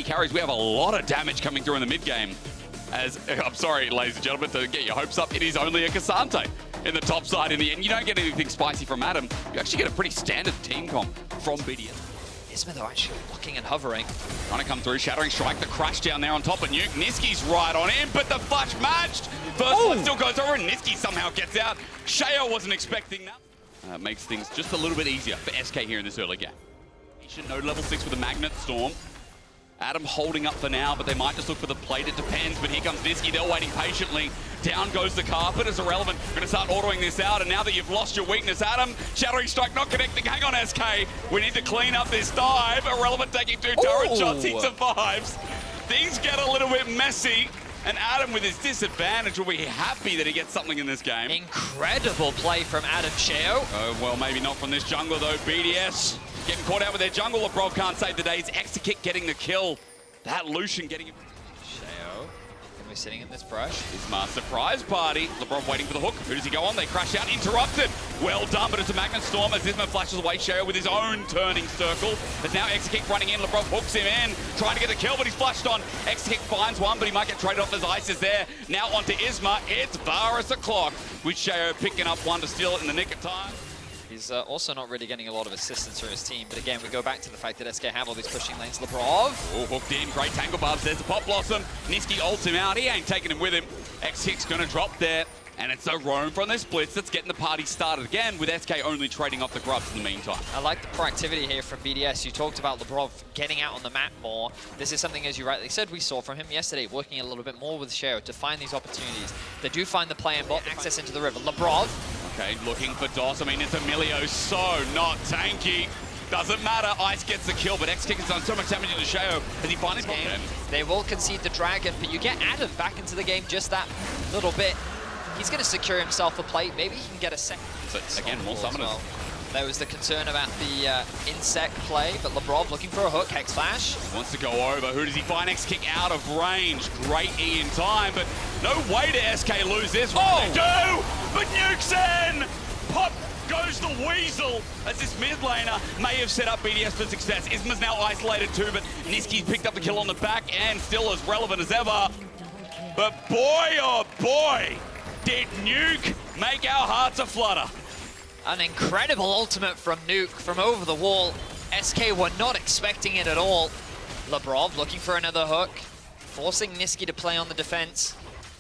carries. We have a lot of damage coming through in the mid game. As, I'm sorry, ladies and gentlemen, to get your hopes up, it is only a Cassante in the top side in the end. You don't get anything spicy from Adam. You actually get a pretty standard team comp from BDS. Isma though actually looking and hovering. Trying to come through, Shattering Strike, the crash down there on top of Nuke. Niski's right on him, but the flash matched. First one still goes over, and Niski somehow gets out. Sheo wasn't expecting that. Makes things just a little bit easier for SK here in this early game. He should know level 6 with a Magnet Storm. Adam holding up for now, but they might just look for the plate. It depends, but here comes Niski. They're waiting patiently. Down goes the carpet. It's irrelevant. We're going to start ordering this out, and now that you've lost your weakness, Adam, Shattering Strike not connecting. Hang on, SK. We need to clean up this dive. Irrelevant taking 2 turret shots. He survives. Things get a little bit messy, and Adam with his disadvantage will be happy that he gets something in this game. Incredible play from Adam Sheo. Well, maybe not from this jungle, though. BDS getting caught out with their jungle. Lebrov can't save the day. It's Exekick getting the kill. That Lucian getting it. Sheo gonna be sitting in this brush. Isma surprise party. Lebrov waiting for the hook. Who does he go on? They crash out. Interrupted. Well done, but it's a Magnet Storm as Isma flashes away Sheo with his own turning circle. There's now Exekick running in. Lebrov hooks him in, trying to get the kill, but he's flashed on. Exekick finds one, but he might get traded off as Ice is there. Now onto Isma. It's Varus o'clock, with Sheo picking up one to steal it in the nick of time. He's also not really getting a lot of assistance from his team, but again, we go back to the fact that SK have all these pushing lanes. Lebrov. Oh, hooked in, great tangle barbs. There's the Pop Blossom. Niski ults him out. He ain't taking him with him. X6 gonna drop there, and it's a roam from the splits that's getting the party started again, with SK only trading off the grubs in the meantime. I like the proactivity here from BDS. You talked about Lebrov getting out on the map more. This is something, as you rightly said, we saw from him yesterday, working a little bit more with Sheo to find these opportunities. They do find the play and bot access into the river. Lebrov. Okay, looking for DOS. I mean, it's Emilio, so not tanky. Doesn't matter, Ice gets the kill, but X-Kick has done so much damage into Sheo as he finally got him. They will concede the Dragon, but you get Adam back into the game just that little bit. He's going to secure himself a plate. Maybe he can get a second. So, again, more summoners. Well. There was the concern about the insect play, but Lebrov looking for a hook, Hex Flash. He wants to go over. Who does he find? X-Kick out of range. Great E in time, but no way to SK lose this. Oh! They do! But Nuke's in! Pop goes the Weasel as this mid laner may have set up BDS for success. Isma's now isolated too, but Niski's picked up the kill on the back and still as relevant as ever. But boy, oh boy, did Nuke make our hearts aflutter. An incredible ultimate from Nuke from over the wall. SK were not expecting it at all. Lebrov looking for another hook, forcing Niski to play on the defense.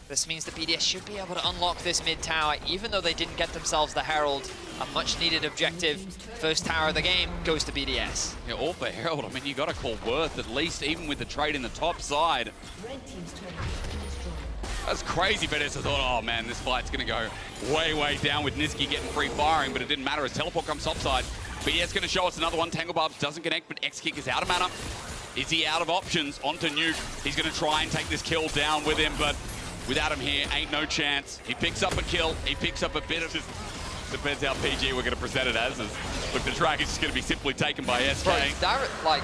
This means the BDS should be able to unlock this mid tower, even though they didn't get themselves the Herald. A much needed objective. First tower of the game goes to BDS. Yeah, all for Herald. I mean, you got to call worth at least, even with the trade in the top side. That's crazy, but I thought, oh man, this fight's going to go way, way down with Niski getting free firing, but it didn't matter as teleport comes topside. BDS going to show us another one. Tangle Barbs doesn't connect, but X-Kick is out of mana. Is he out of options? Onto Nuke. He's going to try and take this kill down with him, but without him here, ain't no chance. He picks up a kill. He picks up a bit of just depends how PG we're going to present it as. Look, the Dragon's just going to be simply taken by SK. Bro, that, like,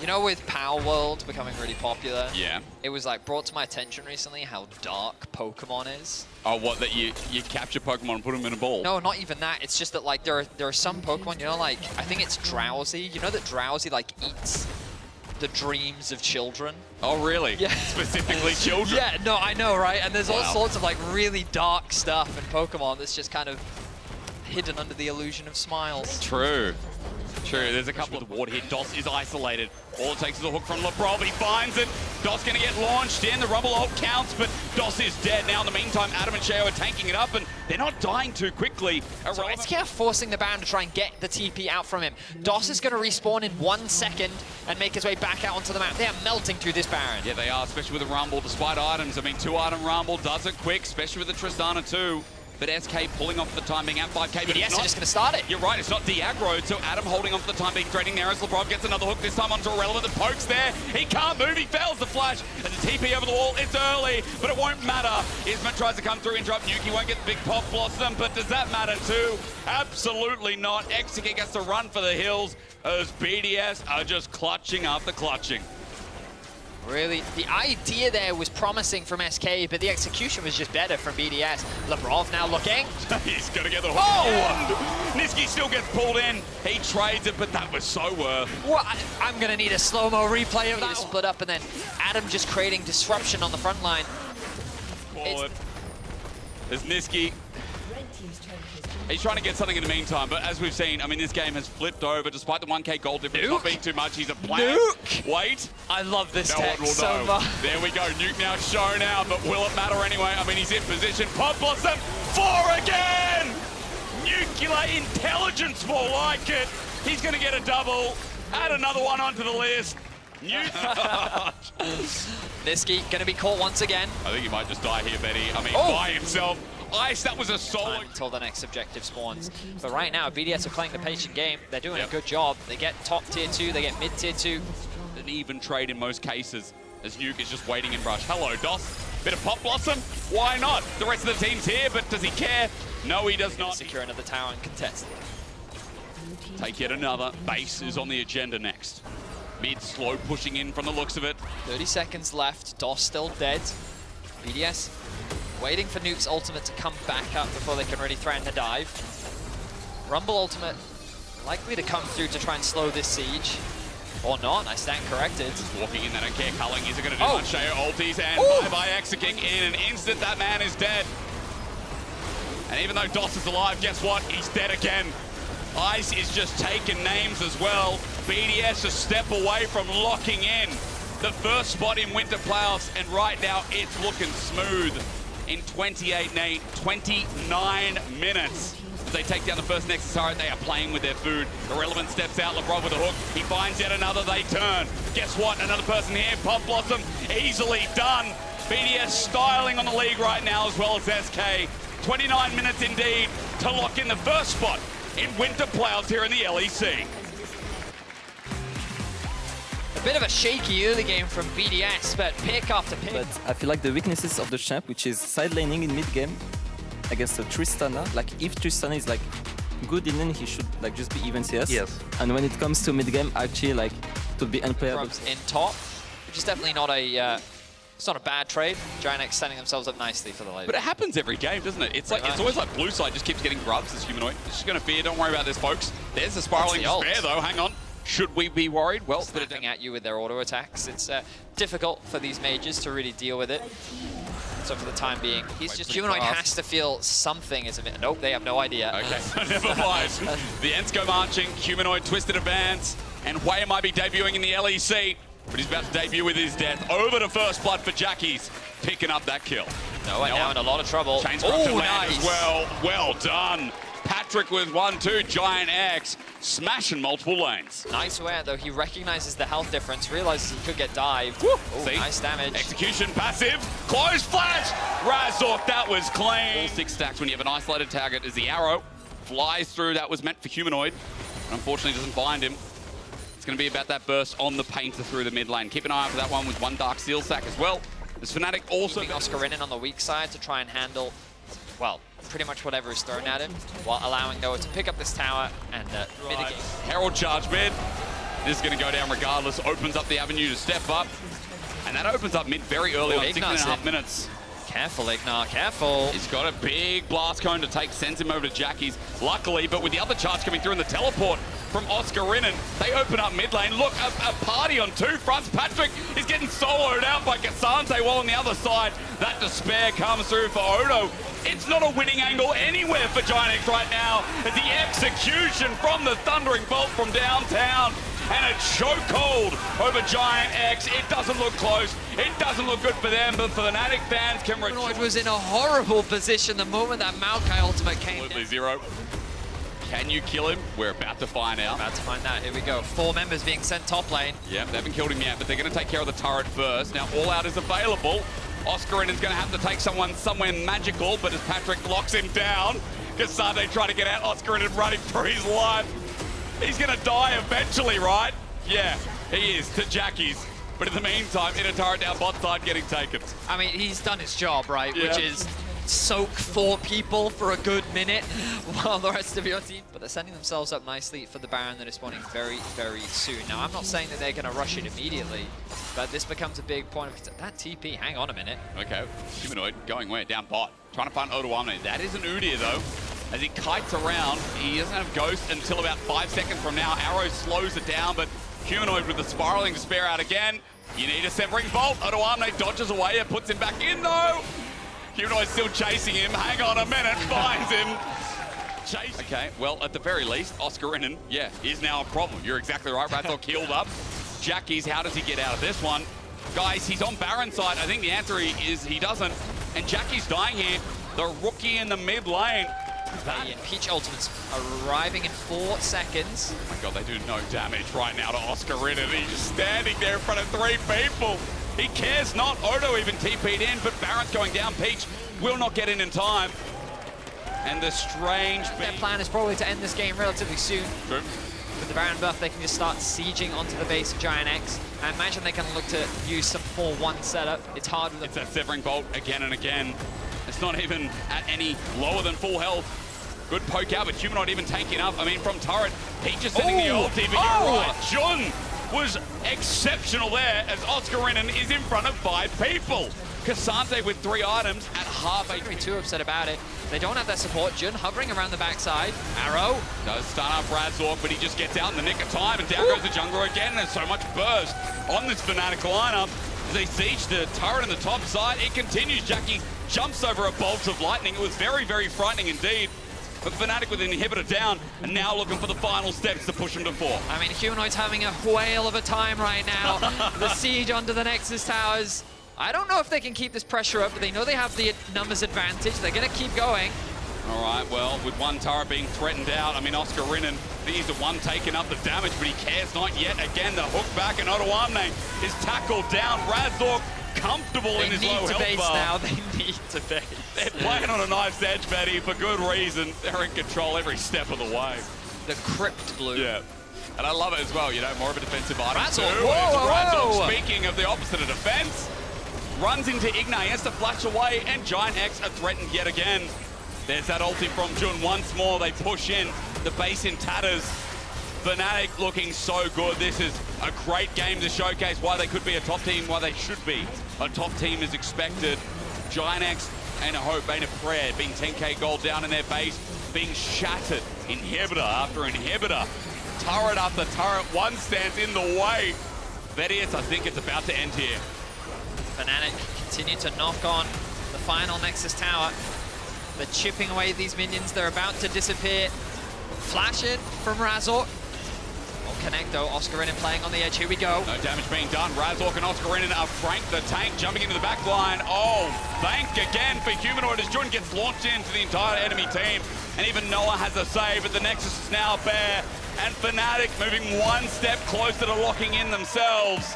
you know, with Power World becoming really popular, yeah, it was like brought to my attention recently how dark Pokemon is. Oh, what, that you capture Pokemon and put them in a ball? No, not even that. It's just that like there are some Pokemon, you know, like I think it's Drowsy. You know that Drowsy like eats the dreams of children. Oh, really? Yeah. Specifically children? Yeah, no, I know, right? And there's all sorts of like really dark stuff in Pokemon that's just kind of hidden under the illusion of smiles. True. True, there's a couple of the ward here. DOS is isolated. All it takes is a hook from Lebrov. He finds it. DOS going to get launched in. The Rumble ult counts, but DOS is dead. Now, in the meantime, Adam and Sheo are tanking it up, and they're not dying too quickly. So SK are forcing the Baron to try and get the TP out from him. DOS is going to respawn in 1 second and make his way back out onto the map. They are melting through this Baron. Yeah, they are, especially with the Rumble, despite items. I mean, 2-item Rumble does it quick, especially with the Tristana too. But SK pulling off for the time being at 5k. But yes, they're just going to start it. You're right, it's not de-aggroed, so Adam holding on for the time being, trading there as Lebrov gets another hook, this time onto Irrelevant. The poke's there, he can't move, he fails the flash, and the TP over the wall, it's early, but it won't matter. Isma tries to come through, interrupt Nuke, he won't get the big Pop Blossom, but does that matter too? Absolutely not. Exekick has to run for the hills as BDS are just clutching after clutching. Really, the idea there was promising from SK, but the execution was just better from BDS. Labrov now looking. He's going to get the hook. Oh! Niski still gets pulled in. He trades it, but that was so worth. Well, I'm going to need a slow-mo replay of that. Split up, and then Adam just creating disruption on the front line. There's Niski. He's trying to get something in the meantime, but as we've seen, I mean, this game has flipped over despite the 1K gold difference not being too much. He's a player. Wait. I love this no tech one will so know. much. There we go. Nuke now shown out, but will it matter anyway? I mean, he's in position. Pop Blossom, 4 again! Nuclear intelligence, more like it. He's going to get a double. Add another one onto the list. Niski going to be caught once again. I think he might just die here, Betty. I mean, by himself. Ice, that was a solo. Until the next objective spawns. But right now, BDS are playing the patient game. They're doing a good job. They get top tier 2, they get mid tier 2. An even trade in most cases, as Nuke is just waiting in rush. Hello, DOS. Bit of Pop Blossom? Why not? The rest of the team's here, but does he care? No, he does not. Secure another tower and contest. Take yet another. Base is on the agenda next. Mid slow pushing in from the looks of it. 30 seconds left. DOS still dead. BDS waiting for Nuke's ultimate to come back up before they can really threaten the dive. Rumble ultimate likely to come through to try and slow this siege. Or not, I stand corrected. Just walking in, they don't care. Culling isn't going to do much. Sheo ulties and bye-bye Exeking in an instant. That man is dead. And even though DOS is alive, guess what? He's dead again. Ice is just taking names as well. BDS a step away from locking in the first spot in winter playoffs, and right now it's looking smooth. In 29 minutes. As they take down the first Nexus turret, they are playing with their food. Irrelevant steps out, Labrov with a hook. He finds yet another, they turn. Guess what? Another person here, Pop Blossom, easily done. BDS styling on the league right now, as well as SK. 29 minutes indeed to lock in the first spot in winter playoffs here in the LEC. A bit of a shaky early game from BDS, but pick after pick. But I feel like the weaknesses of the champ, which is side laning in mid game against a Tristana. Like if Tristana is like good in lane, he should like just be even CS. Yes. And when it comes to mid game, actually like it would be unplayable. In top, which is definitely not a. It's not a bad trade. Giant X setting themselves up nicely for the late. But it happens every game, doesn't it? It's like it's always like blue side just keeps getting grubs as Humanoid. It's just going to fear. Don't worry about this, folks. There's the spiraling despair, though. Hang on. Should we be worried? Well, Snapping at you with their auto attacks. It's difficult for these mages to really deal with it. So for the time being, Humanoid has to feel something is a bit. Nope, they have no idea. Okay, so never mind. The Ents go marching. Humanoid twisted advance, and Wei might be debuting in the LEC, but he's about to debut with his death. Over to first blood for Jackies, picking up that kill. No, and now in a lot of trouble. Chain structure land as well. Well done. Patrick with 1-2, Giant X, smashing multiple lanes. Nice wear, though. He recognizes the health difference, realizes he could get dived. See? Nice damage. Execution passive, close flash. Razork, that was clean. All 6 stacks when you have an isolated target as the arrow flies through. That was meant for Humanoid, and unfortunately doesn't find him. It's going to be about that burst on the painter through the mid lane. Keep an eye out for that one with 1 Dark Steel stack as well. There's Fnatic also. Keeping Oscarinin on the weak side to try and handle, well, pretty much whatever is thrown at him, while allowing Noah to pick up this tower and mitigate. Herald charge mid. This is going to go down regardless. Opens up the avenue to step up. And that opens up mid very early on, 6.5 minutes. Careful, Ignar, careful. He's got a big blast cone to take, sends him over to Jackies. Luckily, but with the other charge coming through in the teleport from Oscarinin, they open up mid lane. Look, a party on 2 fronts. Patrick is getting soloed out by Cassante, while on the other side, that despair comes through for Odo. It's not a winning angle anywhere for Giant X right now. The execution from the Thundering Bolt from downtown. And a chokehold over Giant X. It doesn't look close. It doesn't look good for them, but for the Fnatic fans can rejoice. Humanoid was in a horrible position the moment that Maokai ultimate came. Absolutely zero. Can you kill him? We're about to find out. About to find out. Here we go. 4 members being sent top lane. Yeah, they haven't killed him yet, but they're going to take care of the turret first. Now, All Out is available. Oscarin is going to have to take someone somewhere magical, but as Patrick locks him down, Cassante trying to get out, Oscarin running for his life. He's going to die eventually, right? Yeah, he is, to Jackies. But in the meantime, in a turret down bot side getting taken. I mean, he's done his job, right? Yeah. Which is soak 4 people for a good minute while the rest of your team. But they're setting themselves up nicely for the Baron that is spawning very, very soon. Now, I'm not saying that they're going to rush it immediately, but this becomes a big point of that TP. Hang on a minute. Okay, Humanoid going where? Down bot. Trying to find Odoamne. That is an Udyr though. As he kites around, he doesn't have Ghost until about 5 seconds from now. Arrow slows it down, but Humanoid with the spiraling to spare out again. You need a severing bolt. Odoamne dodges away and puts him back in though. Humanoid still chasing him. Hang on a minute, finds him. Chase. Okay, well, at the very least, Oscarinen, yeah, is now a problem. You're exactly right. Razork healed up. Jackie's, how does he get out of this one? Guys, he's on Baron's side. I think the answer is he doesn't. And Jackie's dying here. The rookie in the mid lane. And Peach ultimates arriving in 4 seconds. Oh my god, they do no damage right now to Oscarinen. He's just standing there in front of 3 people. He cares not. Odo even TP'd in, but Baron's going down. Peach will not get in time. And the strange... Their plan is probably to end this game relatively soon. True. With the Baron buff, they can just start sieging onto the base of Giant X. I imagine they can look to use some 4-1 setup. It's hard with It's that Severing Bolt again and again. It's not even at any lower than full health. Good poke out, but Humanoid even tanking up. I mean, from turret, Peach is sending the ulti, but you're right. Jun was exceptional there as Oscarinen is in front of 5 people. Cassante with 3 items at half HP. Too upset about it. They don't have that support. Jun hovering around the backside. Arrow does stun up Razork, but he just gets out in the nick of time, and down goes the jungler again. There's so much burst on this Fnatic lineup. As they siege the turret on the top side, it continues. Jackie jumps over a bolt of lightning. It was very, very frightening indeed. But Fnatic with an inhibitor down, and now looking for the final steps to push him to 4. I mean, Humanoid's having a whale of a time right now. The siege onto the Nexus towers. I don't know if they can keep this pressure up, but they know they have the numbers advantage. They're going to keep going. All right, well, with 1 turret being threatened out, I mean, Oscarinen, he's the one taking up the damage, but he cares not yet. Again, the hook back, and Odoamne is tackled down. Razork comfortable in his low health bar. Now. They need to base. They're playing on a knife's edge, Betty, for good reason. They're in control every step of the way. The Crypt Blue. Yeah. And I love it as well, you know, more of a defensive item. Razork, too. whoa. Razork, speaking of the opposite of defense, runs into Ignite, he has to flash away, and Giant X are threatened yet again. There's that ulti from Jun once more. They push in, the base in tatters. Fnatic looking so good. This is a great game to showcase why they could be a top team, why they should be a top team is expected. Giant X and a hope, ain't a prayer, being 10k gold down in their base, being shattered, inhibitor after inhibitor, turret after turret, one stands in the way. Vedius, I think it's about to end here. Fnatic continue to knock on the final Nexus tower. They're chipping away these minions. They're about to disappear. Flash in from Razork. Connect though, Oscarinen playing on the edge, here we go. No damage being done, Razork and Oscarinen are Frank the Tank jumping into the back line. Oh, thank again for Humanoid as Jun gets launched into the entire enemy team. And even Noah has a save, but the Nexus is now bare. And Fnatic moving 1 step closer to locking in themselves.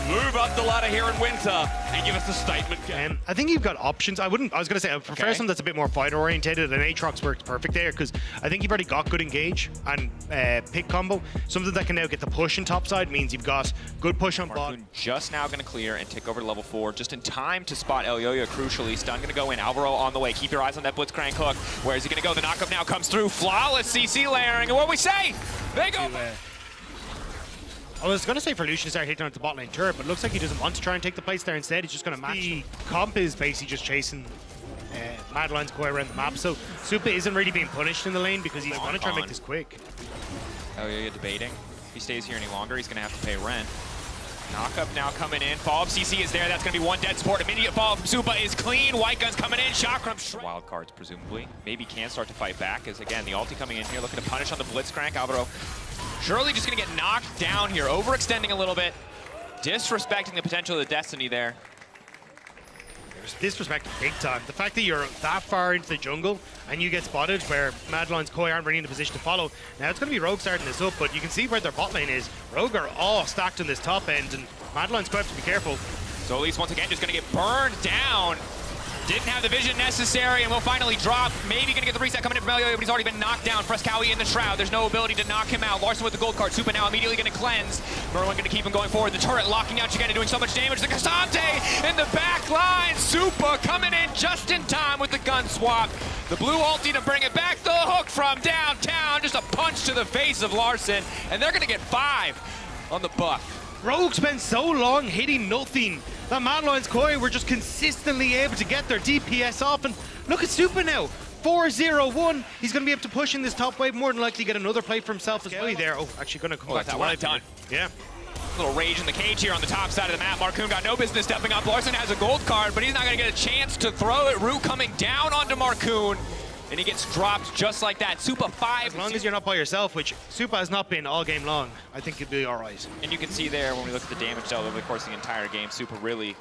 Move up the ladder here in winter and give us a statement game. I think you've got options. I was going to say, I prefer something that's a bit more fighter orientated, and Aatrox works perfect there because I think you've already got good engage and pick combo. Something that can now get the push in top side means you've got good push on bot. Just now going to clear and take over to level 4, just in time to spot Elyoya crucially. Stun going to go in, Alvaro on the way. Keep your eyes on that Blitzcrank hook. Where is he going to go? The knockup now comes through. Flawless CC layering, and what we say? They go. I was going to say for Lucian to start hitting on the bot lane turret, but it looks like he doesn't want to try and take the place there. Instead, he's just going to match. The comp is basically just chasing Madeline's Koi around the map, so Supa isn't really being punished in the lane because he's going to try and make this quick. Elyoya debating. If he stays here any longer, he's going to have to pay rent. Knockup now coming in. Follow-up CC is there. That's going to be 1 dead support. Immediate follow-up from Supa is clean. White Gun's coming in. Chakram. Wild cards, presumably. Maybe can start to fight back as, again, the ulti coming in here, looking to punish on the Blitzcrank. Alvaro surely just going to get knocked down here, overextending a little bit, disrespecting the potential of the Destiny there. There's disrespect big time. The fact that you're that far into the jungle and you get spotted where Madeline's Koi aren't really in a position to follow. Now it's going to be Rogue starting this up, but you can see where their bot lane is. Rogue are all stacked on this top end, and Madeline's Koi have to be careful. So Elise once again just going to get burned down. Didn't have the vision necessary, and will finally drop. Maybe gonna get the reset coming in from Elio, but he's already been knocked down. Frescowi in the shroud. There's no ability to knock him out. Larson with the gold card. Supa now immediately gonna cleanse. Merwin gonna keep him going forward. The turret locking out Chigenda, doing so much damage. The Cassante in the back line. Supa coming in just in time with the gun swap. The blue ulti to bring it back. The hook from downtown. Just a punch to the face of Larson, and they're gonna get 5 on the buff. Rogue spent so long hitting nothing that Mad Lions Koi were just consistently able to get their DPS off. And look at Supa now, 4-0-1. He's going to be able to push in this top wave, more than likely get another play for himself as well. There, oh, actually going to come back to life. Done. Yeah. Little rage in the cage here on the top side of the map. Marcoon got no business stepping up. Larson has a gold card, but he's not going to get a chance to throw it. Root coming down onto Marcoon, and he gets dropped just like that. Supa 5. As long as you're not by yourself, which Supa has not been all game long, I think he'll be all right. And you can see there when we look at the damage dealt over the course of the entire game, Supa really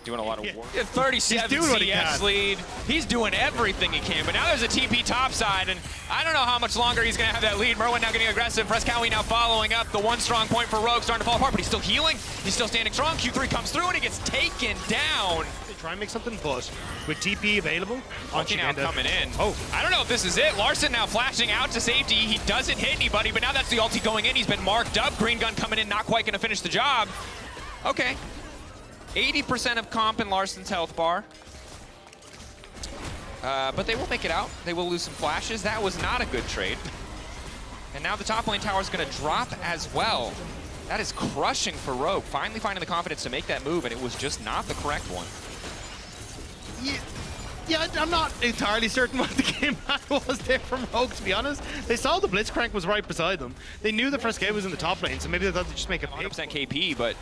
doing a lot of work. 37 He's doing what he CS can. lead. He's doing everything he can, but now there's a TP top side, and I don't know how much longer he's going to have that lead. Merwin now getting aggressive. Frescowi now following up. The one strong point for Rogue starting to fall apart, but he's still healing. He's still standing strong. Q3 comes through, and he gets taken down. They try and make something, but with TP available, Ulti now coming in. Oh. I don't know if this is it. Larson now flashing out to safety. He doesn't hit anybody, but now that's the ulti going in. He's been marked up. Green gun coming in, not quite going to finish the job. Okay. 80% of comp in Larson's health bar. But they will make it out. They will lose some flashes. That was not a good trade. And now the top lane tower is going to drop as well. That is crushing for Rogue. Finally finding the confidence to make that move, and it was just not the correct one. Yeah, I'm not entirely certain what the game plan was there from Rogue, to be honest. They saw the Blitzcrank was right beside them. They knew the Frescowi was in the top lane, so maybe they thought they'd just make a 100% KP, but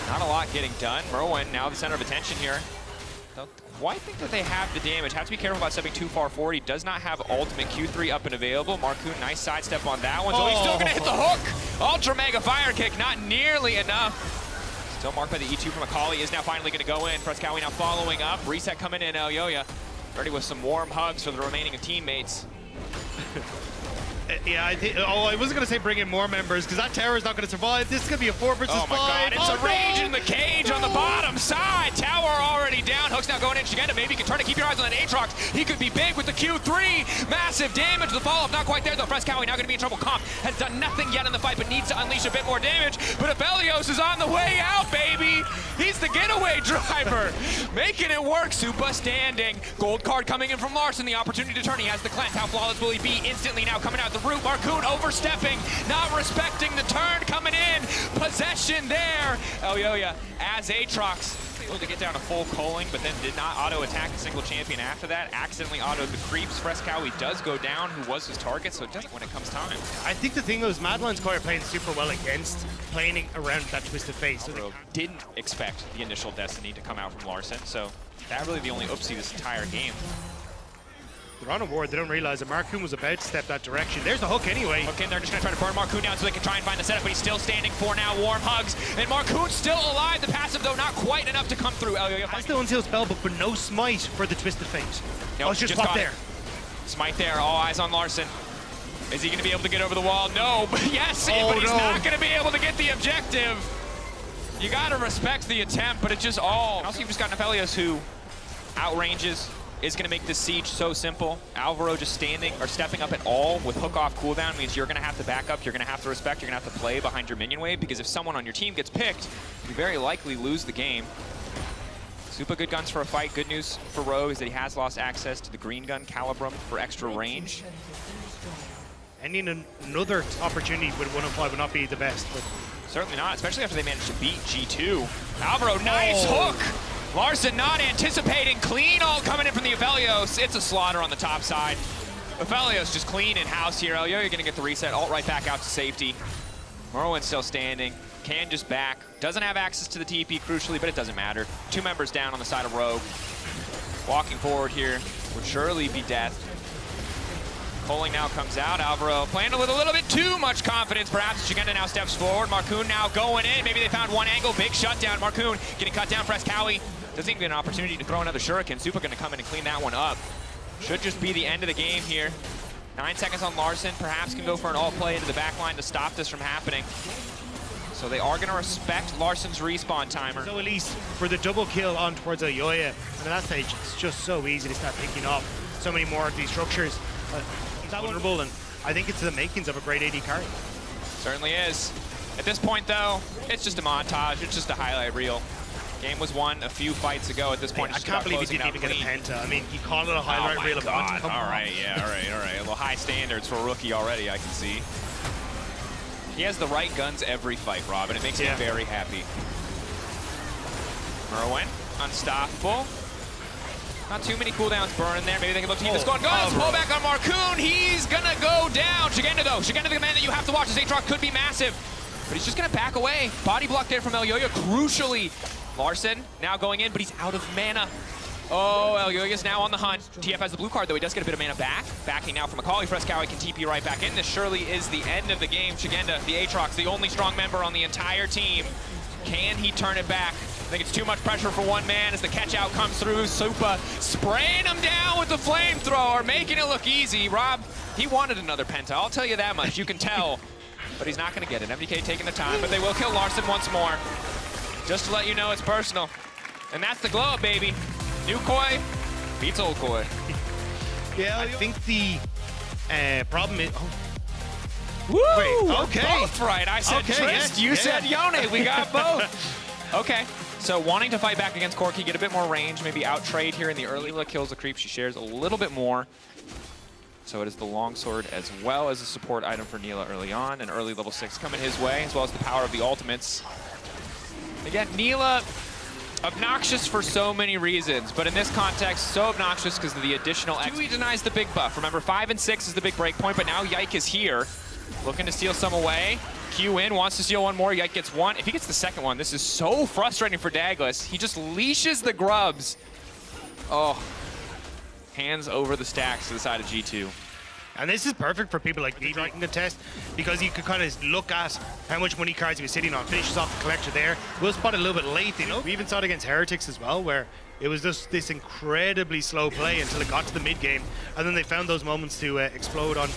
not a lot getting done. Merwin now the center of attention here. Why think that they have the damage? Have to be careful about stepping too far forward. He does not have ultimate. Q3 up and available. Marcoon, nice sidestep on that one. So he's still going to hit the hook. Ultra Mega Fire Kick, not nearly enough. Still marked by the E2 from Akali. Is now finally going to go in. Frescowi now following up. Reset coming in. Elyoya ready with some warm hugs for the remaining of teammates. Yeah, I wasn't going to say bring in more members, because that tower is not going to survive. This is going to be a 4 versus 5. Oh my god, it's a rage in the cage on the bottom side. Tower already down. Hook's now going in. Shigenda, maybe you can try to keep your eyes on that Aatrox. He could be big with the Q3. Massive damage. The follow-up not quite there, though. Frescowi now going to be in trouble. Comp has done nothing yet in the fight, but needs to unleash a bit more damage. But Aphelios is on the way out, baby. He's the getaway driver. Making it work. Supa standing. Gold card coming in from Larson. The opportunity to turn. He has the cleanse. How flawless will he be? Instantly now coming out the root. Marcoon overstepping, not respecting the turn coming in. Possession there. Elyoya as Aatrox able to get down a full culling, but then did not auto-attack a single champion after that. Accidentally autoed the creeps. Frescowi does go down, who was his target, so it doesn't when it comes time. I think the thing was Mad Lions Koi are playing super well against playing around that twisted face. So Rogue didn't expect the initial Destiny to come out from Larson, so that really the only oopsie this entire game. they're on a ward. They don't realize that Marcoon was about to step that direction. There's the hook anyway. Hook in, they're just going to try to burn Marcoon down so they can try and find the setup, but he's still standing for now. Warm hugs, and Marcoon's still alive. The passive, though, not quite enough to come through. Has the unsealed spellbook, but no smite for the twisted face. No, it's just spot there. Smite there, all eyes on Larson. Is he going to be able to get over the wall? No, but yes, but he's not going to be able to get the objective. You got to respect the attempt, but it's just all. Also, you've just got Aphelios who outranges, is going to make this siege so simple. Alvaro just standing or stepping up at all with hook off cooldown means you're going to have to back up, you're going to have to respect, you're going to have to play behind your minion wave, because if someone on your team gets picked, you very likely lose the game. Super good guns for a fight. Good news for Rogue is that he has lost access to the green gun Calibrum for extra range. Ending another opportunity with 105 would not be the best, but Certainly not, especially after they managed to beat G2. Alvaro, nice hook! Larson not anticipating. Clean ult coming in from the Aphelios. It's a slaughter on the top side. Aphelios just clean in house here. Elyo, you're gonna get the reset. Ult right back out to safety. Merwin's still standing. Can just back. Doesn't have access to the TP, crucially, but it doesn't matter. 2 members down on the side of Rogue. Walking forward here would surely be death. Coling now comes out. Alvaro playing with a little bit too much confidence. Perhaps Chigenda now steps forward. Marcoon now going in. Maybe they found one angle. Big shutdown. Marcoon getting cut down. Frescowi doesn't even get an opportunity to throw another shuriken. Supa going to come in and clean that one up. Should just be the end of the game here. 9 seconds on Larson. Perhaps can go for an ult play into the back line to stop this from happening. So they are going to respect Larsen's respawn timer. So at least for the double kill on towards Ayoya, and at that stage it's just so easy to start picking off so many more of these structures. He's vulnerable, and I think it's the makings of a great AD carry. Certainly is. At this point, though, it's just a montage. It's just a highlight reel. Game was won a few fights ago. At this point, I can't believe he didn't even get a penta. I mean, he called it a highlight reel. God. All right, yeah, all right. A little high standards for a rookie already, I can see. He has the right guns every fight, Rob, and it makes me very happy. Merwin, unstoppable. Not too many cooldowns burning there. Maybe they can look to keep the squad going. Pull back on Marcoon. He's gonna go down. Shigenda, though. Shigenda, the man that you have to watch. His Aatrox could be massive, but he's just gonna back away. Body block there from Elyoya, crucially. Larsen now going in, but he's out of mana. Oh, Elyoya's now on the hunt. TF has the blue card, though. He does get a bit of mana back. Backing now from Akali. Frescow can TP right back in. This surely is the end of the game. Shigenda, the Aatrox, the only strong member on the entire team. Can he turn it back? I think it's too much pressure for one man as the catch-out comes through. Supa spraying him down with the flamethrower, making it look easy. Rob, he wanted another penta. I'll tell you that much. You can tell. But he's not going to get it. MDK taking the time, but they will kill Larsen once more. Just to let you know, it's personal. And that's the glow-up, baby. New Koi beats old Koi. Yeah, I think the problem is... Woo! Wait, okay. Both right. I said Trist, you said Yone. We got both. Okay. So wanting to fight back against Corki, get a bit more range, maybe out-trade here in the early. LEC kills the creep. She shares a little bit more. So it is the longsword as well as a support item for Neela early on. An early level 6 coming his way, as well as the power of the ultimates. Again, Neela, obnoxious for so many reasons, but in this context, so obnoxious because of the additional X. He denies the big buff. Remember, 5 and 6 is the big break point, but now Yike is here, looking to steal some away. Q in, wants to steal one more. Yike gets one. If he gets the second one, this is so frustrating for Douglas. He just leashes the grubs. Oh, hands over the stacks to the side of G2. And this is perfect for people like me writing the test, because you could kind of look at how much money cards he was sitting on, finishes off the collector there. We'll spot it a little bit late, you know. We even saw it against Heretics as well, where it was just this incredibly slow play until it got to the mid game, and then they found those moments to explode on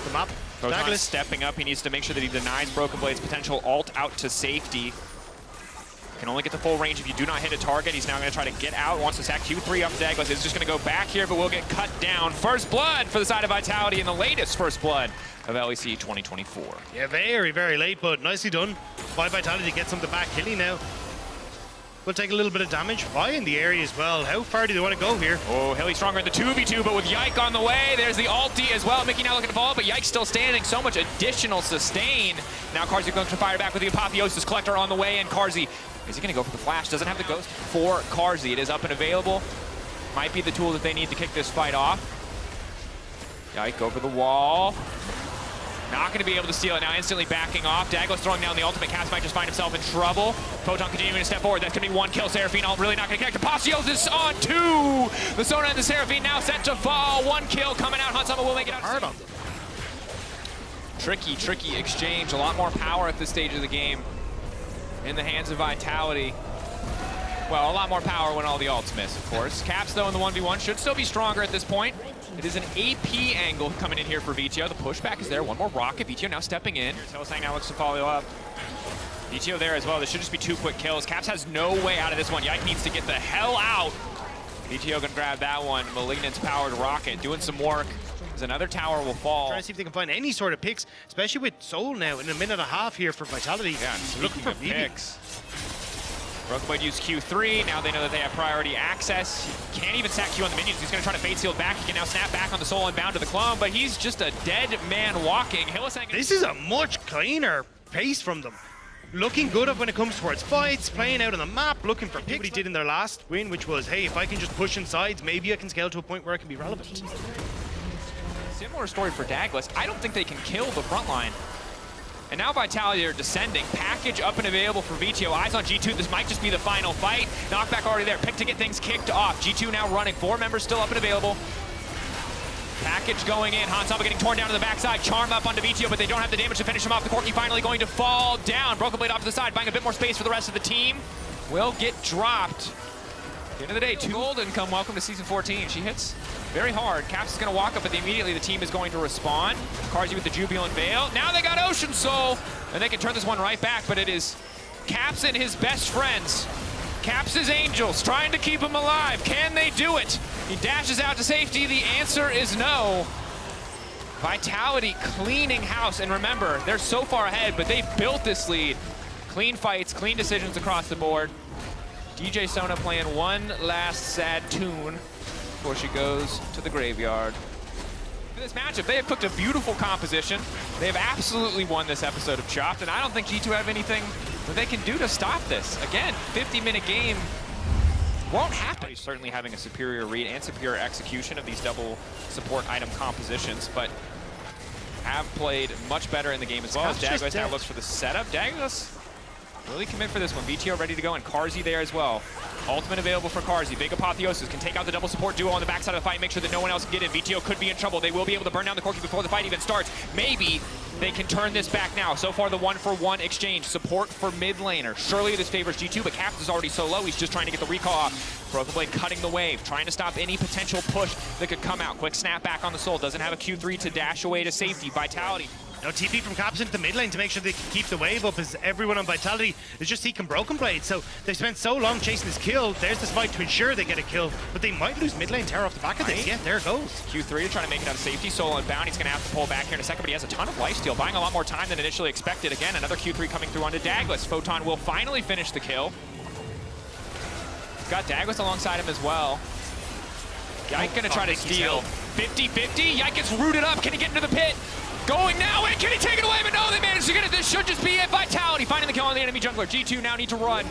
the map. Douglas stepping up. He needs to make sure that he denies Broken Blade's potential ult out to safety. Can only get the full range if you do not hit a target. He's now going to try to get out. Wants to sack Q3 up. Douglas is just going to go back here, but will get cut down. First blood for the side of Vitality, and the latest first blood of LEC 2024. Yeah, very, very late, but nicely done by Vitality to get some of the back killing now. Will take a little bit of damage. Vi in the area as well. How far do they want to go here? Oh, Hilly stronger in the 2v2, but with Yike on the way, there's the ulti as well. Mickey now looking to fall, but Yike still standing. So much additional sustain. Now Carzzy going to fire back with the Apotheosis Collector on the way, and Carzzy, is he going to go for the flash? Doesn't have the ghost for Carzzy. It is up and available. Might be the tool that they need to kick this fight off. Yike over the wall. Not going to be able to steal it now, instantly backing off. Douglas throwing down the ultimate. Cass might just find himself in trouble. Photon continuing to step forward. That's going to be one kill. Seraphine really not going to connect. Apotheosis on 2. The Sona and the Seraphine now set to fall. One kill coming out. Hansama will make it out. Hard on them. Tricky, tricky exchange. A lot more power at this stage of the game in the hands of Vitality. Well, a lot more power when all the ults miss, of course. Caps, though, in the 1v1 should still be stronger at this point. It is an AP angle coming in here for VTO. The pushback is there. One more rocket. VTO now stepping in. Hillsang now looks to follow up. VTO there as well. This should just be 2 quick kills. Caps has no way out of this one. Yike needs to get the hell out. VTO gonna grab that one. Malignant's powered rocket doing some work. As another tower will fall. Trying to see if they can find any sort of picks, especially with Soul now in a minute and a half here for Vitality. Yeah, looking for picks. Broken Blade used Q3. Now they know that they have priority access. He can't even sack Q on the minions. He's going to try to fade seal back. He can now snap back on the Soul and bound to the clone, but he's just a dead man walking. Hillsang. This is a much cleaner pace from them. Looking good up when it comes towards fights, playing out on the map, looking for picks. What he did in their last win, which was, hey, if I can just push insides, maybe I can scale to a point where I can be relevant. Similar story for Douglas. I don't think they can kill the front line. And now Vitality are descending. Package up and available for VTO. Eyes on G2. This might just be the final fight. Knockback already there. Pick to get things kicked off. G2 now running. 4 members still up and available. Package going in. Hansama getting torn down to the backside. Charm up onto VTO, but they don't have the damage to finish him off. The Corki finally going to fall down. Broken Blade off to the side, buying a bit more space for the rest of the team. Will get dropped. At the end of the day, 2 golden come welcome to season 14. She hits very hard. Caps is going to walk up, but immediately the team is going to respond. Carzzy with the Jubilant Veil. Now they got Ocean Soul, and they can turn this one right back, but it is Caps and his best friends. Caps' Angels trying to keep him alive. Can they do it? He dashes out to safety. The answer is no. Vitality cleaning house, and remember, they're so far ahead, but they built this lead. Clean fights, clean decisions across the board. DJ Sona playing one last sad tune before she goes to the graveyard. In this matchup, they have cooked a beautiful composition. They have absolutely won this episode of Chopped, and I don't think G2 have anything that they can do to stop this. Again, 50-minute game won't happen. He's certainly having a superior read and superior execution of these double support item compositions, but have played much better in the game as well. As Douglas now looks for the setup. Douglas really commit for this one. VTO ready to go, and Carzzy there as well. Ultimate available for Carzzy. Big Apotheosis can take out the double support duo on the backside of the fight, make sure that no one else can get in. VTO could be in trouble. They will be able to burn down the Corki before the fight even starts. Maybe they can turn this back now. So far, the 1-for-1 exchange. Support for mid laner. Surely this favors G2, but Caps is already so low. He's just trying to get the recall off. Broken Blade cutting the wave, trying to stop any potential push that could come out. Quick snap back on the Soul. Doesn't have a Q3 to dash away to safety. Vitality. No TP from Caps into the mid lane to make sure they can keep the wave up, as everyone on Vitality is just seeking Broken Blade. So they spent so long chasing this kill. There's this fight to ensure they get a kill, but they might lose mid lane tower off the back of this. Yeah, there it goes. Q3 to try to make it out of safety. Soul unbound. He's going to have to pull back here in a second, but he has a ton of lifesteal, buying a lot more time than initially expected. Again, another Q3 coming through onto Douglas. Photon will finally finish the kill. He's got Douglas alongside him as well. Yike going to try to steal. 50-50. Yike gets rooted up. Can he get into the pit? Going now, and can he take it away? But no, they managed to get it. This should just be it. Vitality finding the kill on the enemy jungler. G2 now need to run.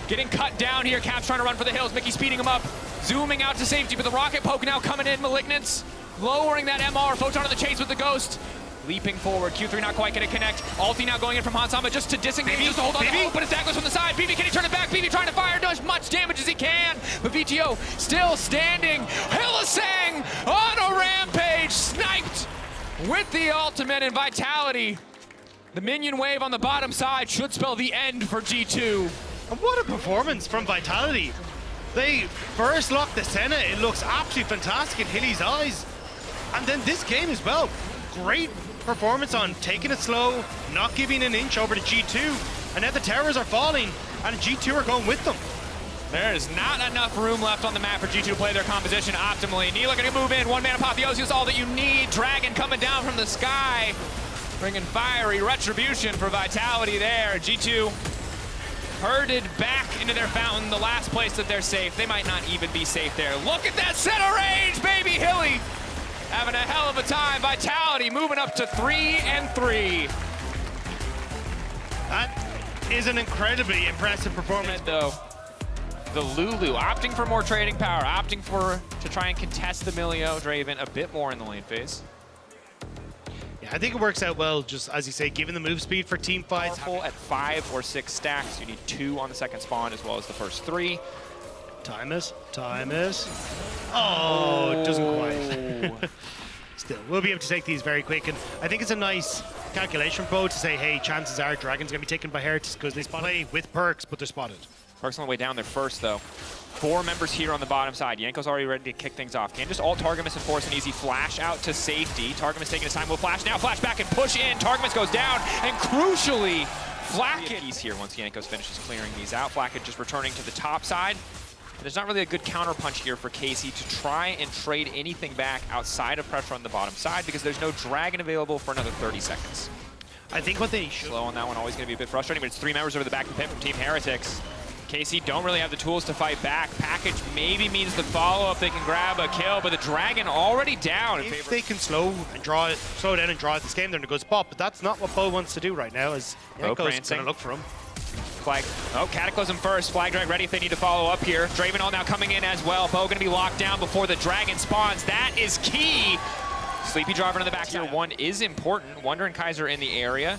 Getting cut down here. Caps trying to run for the hills. Mickey speeding him up. Zooming out to safety, but the rocket poke now coming in. Malignance lowering that MR. Photon on the chase with the Ghost. Leaping forward. Q3 not quite going to connect. Ulti now going in from Hansama just to disengage, just to hold on to hope, but it's Douglas from the side. BB, can he turn it back? BB trying to fire, does much damage as he can. But VTO still standing. Hillisang on a rampage. Sniped with the ultimate, and Vitality. The minion wave on the bottom side should spell the end for G2. And what a performance from Vitality. They first lock the Senna. It looks absolutely fantastic in Hilly's eyes. And then this game as well. Great performance on taking it slow, not giving an inch over to G2. And now the towers are falling, and G2 are going with them. There is not enough room left on the map for G2 to play their composition optimally. Neela going to move in. One man Apotheosis, all that you need. Dragon coming down from the sky, bringing fiery retribution for Vitality there. G2 herded back into their fountain, the last place that they're safe. They might not even be safe there. Look at that center range, baby. Hilly having a hell of a time. Vitality moving up to 3-3. That is an incredibly impressive performance, though. The Lulu opting for more trading power, opting to try and contest the Milio Draven a bit more in the lane phase. Yeah, I think it works out well, just as you say, given the move speed for team fights. Powerful at 5 or 6 stacks. You need 2 on the second spawn as well as the first 3. Time is. Oh, it doesn't quite. Still, we'll be able to take these very quick, and I think it's a nice calculation for both to say, hey, chances are Dragon's going to be taken by Heretics because they play with perks, but they're spotted. Perks on the way down there first, though. 4 members here on the bottom side. Yanko's already ready to kick things off. Can just ult Targamas and force an easy flash out to safety. Targamas taking his time. Will flash now. Flash back and push in. Targamas goes down. And crucially, Flacket. He's here once Yankos finishes clearing these out. Flacket just returning to the top side. There's not really a good counterpunch here for Casey to try and trade anything back outside of pressure on the bottom side because there's no Dragon available for another 30 seconds. I think what they should... Slow on that one, always going to be a bit frustrating, but it's 3 members over the back of the pit from Team Heretics. Casey don't really have the tools to fight back. Package maybe means the follow-up, they can grab a kill, but the Dragon already down. If they can slow down and draw it this game, they're in a good spot, but that's not what Bo wants to do right now, as Yanko's going to look for him. Flag. Oh, Cataclysm first. Flag Drag ready if they need to follow up here. Dravenall now coming in as well. Bo going to be locked down before the Dragon spawns. That is key. Sleepy driver in the back. Tier 1 is important. Wonder and Kaiser in the area.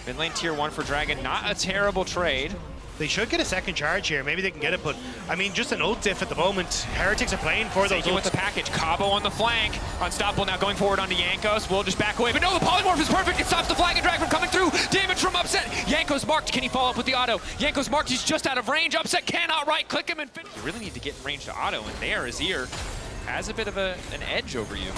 Mid lane tier 1 for Dragon. Not a terrible trade. They should get a second charge here. Maybe they can get it, but I mean, just an ult diff at the moment. Heretics are playing for those Taking with ults. the package. Cabo on the flank. Unstoppable now going forward onto Jankos. Will just back away. But no, the polymorph is perfect. It stops the flag and drag from coming through. Damage from Upset. Jankos marked. Can he follow up with the auto? Jankos marked. He's just out of range. Upset cannot right click him and finish. You really need to get in range to auto, and there Azir has a bit of an edge over you.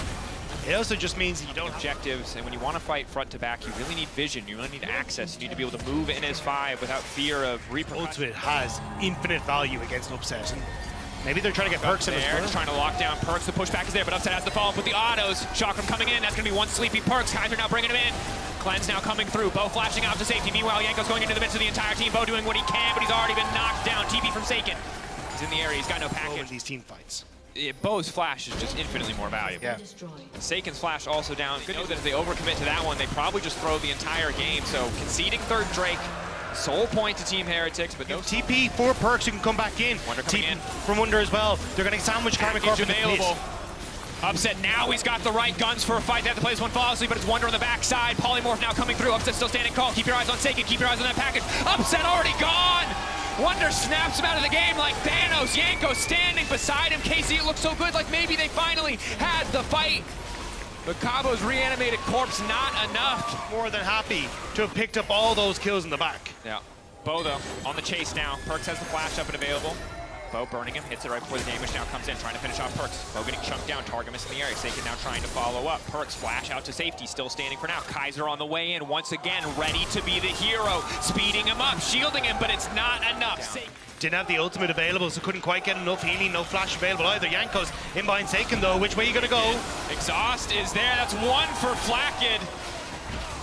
It also just means that you don't Objectives, and when you want to fight front to back, you really need vision, you really need access, you need to be able to move in as 5 without fear of repercussions. Ultimate has infinite value against Upset, and maybe they're trying to get Perks in as There, well. just trying to lock down Perks. The pushback is there, but Upset has the follow-up with the autos. Chakram coming in, that's going to be one sleepy Perks. Kaiser now bringing him in. Cleanse now coming through. Bo flashing out to safety. Meanwhile, Yanko's going into the midst of the entire team. Bo doing what he can, but he's already been knocked down. TP from Seiken. He's in the area, he's got no In package. these team fights. Bo's flash is just infinitely more valuable. Yeah. And Seiken's flash also down. Good news that if they overcommit to that one, they probably just throw the entire game. So conceding third Drake, sole point to Team Heretics, but no TP for Perks, you can come back in. Wonder coming TP in. from Wonder as well. They're getting sandwich Karmic Corp in the available. pit. Upset now, he's got the right guns for a fight. They have to play this one flawlessly, but it's Wonder on the backside. Polymorph now coming through. Upset still standing tall. Keep your eyes on Seiken. Keep your eyes on that package. Upset already gone. Wonder snaps him out of the game like Thanos. Yanko standing beside him. KC, it looks so good, like maybe they finally had the fight. But Cabo's reanimated corpse, not enough. More than happy to have picked up all those kills in the back. Yeah. Bo, though, on the chase now. Perks has the flash up and available. Bo burning him, hits it right before the damage now comes in, trying to finish off Perks. Bo getting chunked down, Targamas in the area. Seiken now trying to follow up. Perks flash out to safety, still standing for now. Kaiser on the way in, once again, ready to be the hero. Speeding him up, shielding him, but it's not enough. Didn't have the ultimate available, so couldn't quite get enough healing, no flash available either. Yanko's in behind Seiken though. Which way are you gonna go? Exhaust is there, that's one for Flakked.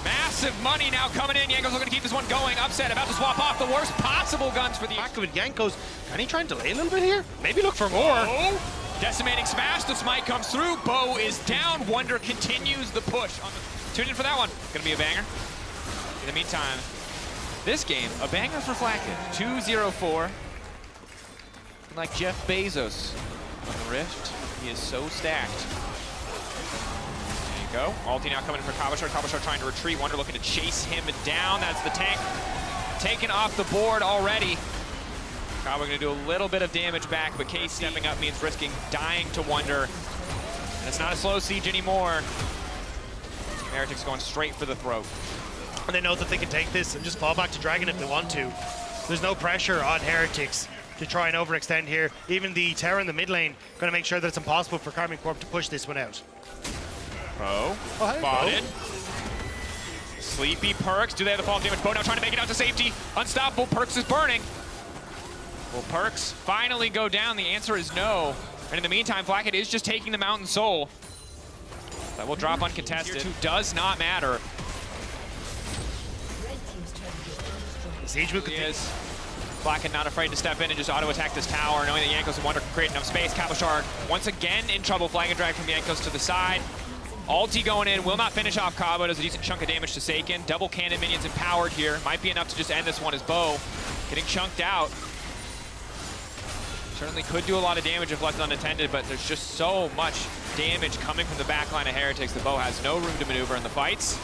Massive money now coming in. Yanko's looking to keep this one going. Upset, about to swap off the worst possible guns for the... Back with Yanko's. Can he try and delay a little bit here? Maybe look for more. Oh, decimating smash, the smite comes through. Bo is down. Wonder continues the push. Tune in for that one. Gonna be a banger. In the meantime, this game, a banger for Flakked. 2-0-4. Like Jeff Bezos on the Rift, he is so stacked. There you go. Ulti now coming in for Kabashar. Kabashar trying to retreat. Wonder looking to chase him down. That's the tank taken off the board already. Kabo gonna do a little bit of damage back, but K stepping up means risking dying to Wonder. And it's not a slow siege anymore. Team Heretics going straight for the throat. And they know that they can take this and just fall back to Dragon if they want to. There's no pressure on Heretics to try and overextend here. Even the Terra in the mid lane going to make sure that it's impossible for Karmic Corp to push this one out. Bo, hey, spotted. Sleepy Perks, do they have the fall damage? Bo now trying to make it out to safety. Unstoppable, Perks is burning. Will Perks finally go down? The answer is no. And in the meantime, Flakked is just taking the Mountain Soul. That will drop uncontested. Tier 2 does not matter. Siege will continue. Flakked not afraid to step in and just auto-attack this tower, knowing that Jankos and Wonder can create enough space. Kabashar once again in trouble. Flag and drag from Jankos to the side. Ulti going in, will not finish off Cabo. Does a decent chunk of damage to Seiken. Double cannon minions empowered here. Might be enough to just end this one as Bo getting chunked out. Certainly could do a lot of damage if left unattended, but there's just so much damage coming from the back line of Heretics that Bo has no room to maneuver in the fights.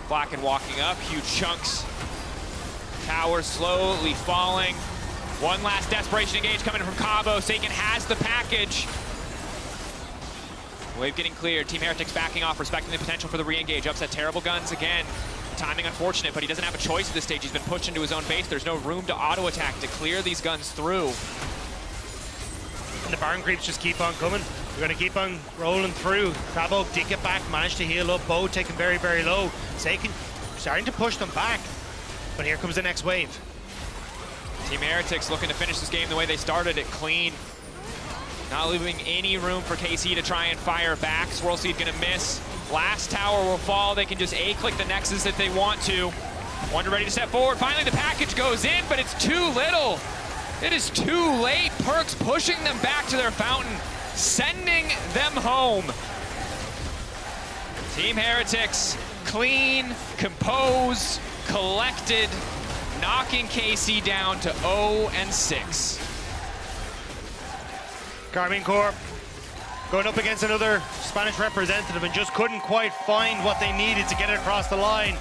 Flakked walking up, huge chunks. Tower slowly falling. One last desperation engage coming from Cabo. Seiken has the package. Wave getting cleared. Team Heretics backing off, respecting the potential for the re-engage. Upset terrible guns again. Timing unfortunate, but he doesn't have a choice at this stage. He's been pushed into his own base. There's no room to auto-attack to clear these guns through. And the Baron creeps just keep on coming. We're going to keep on rolling through. Cabo did get back, managed to heal up. Bo taken very, very low. Seiken starting to push them back. But here comes the next wave. Team Heretics looking to finish this game the way they started it, clean. Not leaving any room for KC to try and fire back. Swirl Seed gonna miss. Last tower will fall. They can just A-click the Nexus if they want to. Wonder ready to step forward. Finally, the package goes in, but it's too little. It is too late. Perks pushing them back to their fountain, sending them home. Team Heretics, clean, composed, collected, knocking KC down to 0-6. Karmic Corp going up against another Spanish representative and just couldn't quite find what they needed to get it across the line.